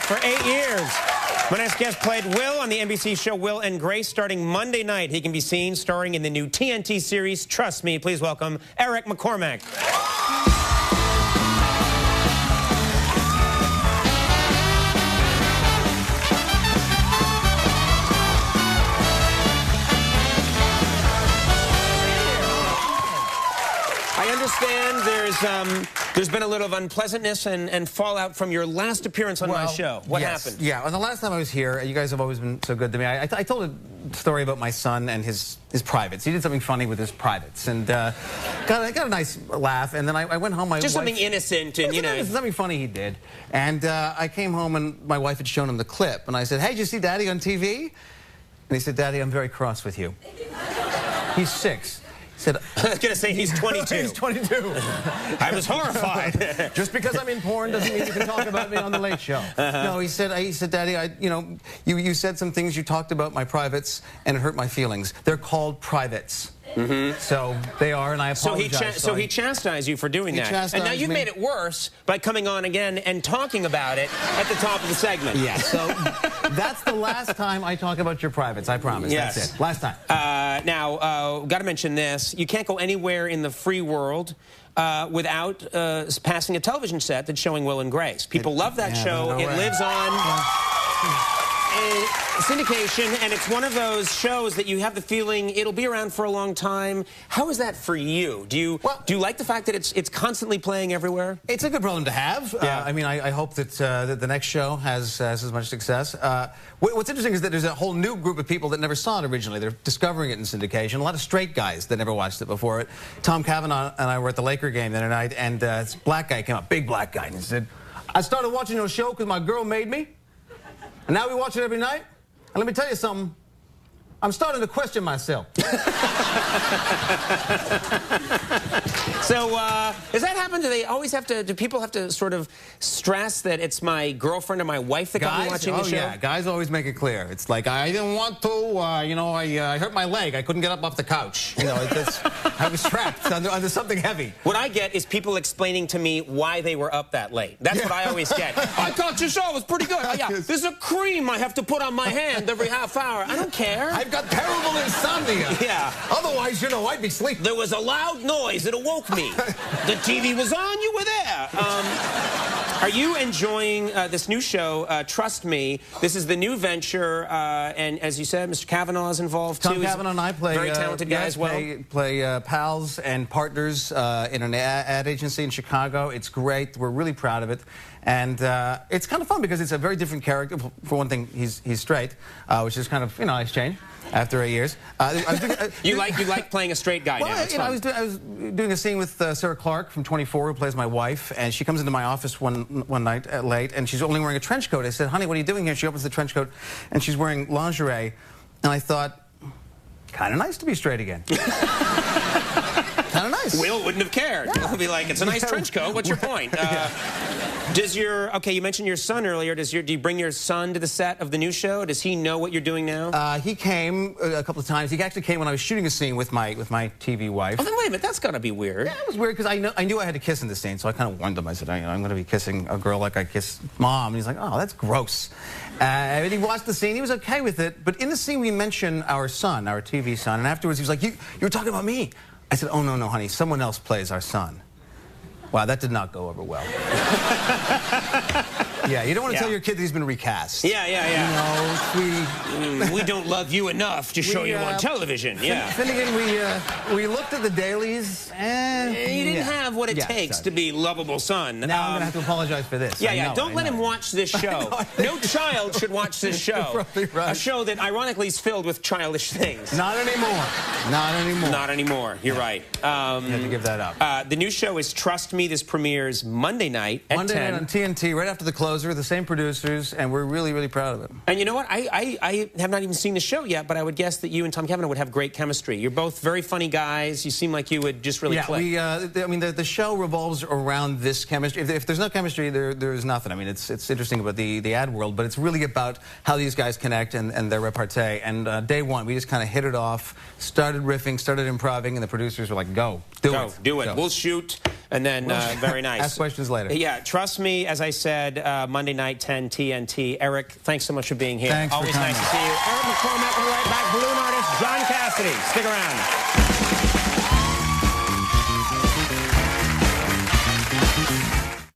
for 8 years. My next guest played Will on the NBC show Will and Grace. Starting Monday night, he can be seen starring in the new TNT series Trust Me. Please welcome McCormack. I understand there's been a little of unpleasantness and fallout from your last appearance on my show. What happened? Yeah, and the last time I was here, you guys have always been so good to me. I told a story about my son and his privates. He did something funny with his privates, and got a nice laugh. And then I went home. Just something innocent, and you know, something funny he did. And I came home, and my wife had shown him the clip, and I said, "Hey, did you see Daddy on TV?" And he said, "Daddy, I'm very cross with you." He's 6. Said, I was going to say he's 22. He's 22. I was horrified. Just because I'm in porn doesn't mean you can talk about me on the Late Show. No, he said, Daddy, you said some things, you talked about my privates, and it hurt my feelings. They're called privates. So they are, and I apologize. So he chastised you for doing that. And now you've made it worse by coming on again and talking about it at the top of the segment. Yeah, so that's the last time I talk about your privates, I promise. Yes. That's it. Last time. Now, got to mention this. You can't go anywhere in the free world without passing a television set that's showing Will and Grace. People love that show. It lives on syndication, and it's one of those shows that you have the feeling it'll be around for a long time. How is that for you? Do you like the fact that it's constantly playing everywhere? It's a good problem to have. Yeah. I mean, I hope that the next show has as much success. What's interesting is that there's a whole new group of people that never saw it originally. They're discovering it in syndication. A lot of straight guys that never watched it before. Tom Cavanaugh and I were at the Laker game the other night, and this black guy came up, big black guy, and he said, "I started watching your show because my girl made me, and now we watch it every night. And let me tell you something, I'm starting to question myself." So, does that happen? Do people have to sort of stress that it's my girlfriend or my wife that got me watching the show? Yeah, guys always make it clear. It's like, I didn't want to, I hurt my leg. I couldn't get up off the couch. You know, I was trapped under something heavy. What I get is people explaining to me why they were up that late. That's what I always get. I thought your show was pretty good. There's a cream I have to put on my hand every half hour. I don't care. I've got terrible insomnia. Yeah. Otherwise, I'd be sleeping. There was a loud noise. It awoke me. The TV was on. You were there. Are you enjoying this new show, Trust Me? This is the new venture, and as you said, Mr. Cavanaugh is involved, too. Tom Cavanaugh and I play... Very talented guy as well. Play pals and partners in an ad agency in Chicago. It's great. We're really proud of it. And it's kind of fun because it's a very different character. For one thing, he's straight, which is kind of, nice change after 8 years. You like playing a straight guy now. I was doing a scene with Sarah Clark from 24, who plays my wife, and she comes into my office one night late, and she's only wearing a trench coat. I said, "Honey, what are you doing here?" She opens the trench coat, and she's wearing lingerie, and I thought, kind of nice to be straight again. Kind of nice. Will wouldn't have cared. He'll be like, "It's a nice trench coat. What's your point?" You mentioned your son earlier. Do you bring your son to the set of the new show? Does he know what you're doing now? He came a couple of times. He actually came when I was shooting a scene with my TV wife. Oh, then wait a minute. That's got to be weird. Yeah, it was weird because I knew I had to kiss in the scene, so I kind of warned him. I said, I'm going to be kissing a girl like I kiss Mom. And he's like, "Oh, that's gross." And he watched the scene. He was okay with it. But in the scene, we mentioned our son, our TV son. And afterwards, he was like, you were talking about me. I said, "Oh, no, honey. Someone else plays our son." Wow, that did not go over well. Yeah, you don't want to tell your kid that he's been recast. Yeah. Sweetie. We don't love you enough to show you on television. Yeah. Finnegan, we looked at the dailies, and you didn't have what it takes to be lovable son. Now I'm going to have to apologize for this. Yeah. Don't let him watch this show. No child should watch this show. Right. A show that, ironically, is filled with childish things. Not anymore. Not anymore. Not anymore. You're right. You have to give that up. The new show is Trust Me. This premieres Monday night at 10. Monday night on TNT, right after the closer, the same producers, and we're really, really proud of it. And you know what? I have not even seen the show yet, but I would guess that you and Tom Cavanaugh would have great chemistry. You're both very funny guys. You seem like you would just really click. I mean, the show revolves around this chemistry. If there's no chemistry, there's nothing. I mean, it's interesting about the ad world, but it's really about how these guys connect and their repartee. And day one, we just kind of hit it off, started started riffing, started improvising, and the producers were like, go, do it. Go. We'll shoot, and then very nice. Ask questions later. Yeah, trust me, as I said, Monday night, 10 TNT. Eric, thanks so much for being here. Thanks Always for coming. nice to see you. Eric McCormack will be right back. Balloon artist John Cassidy. Stick around.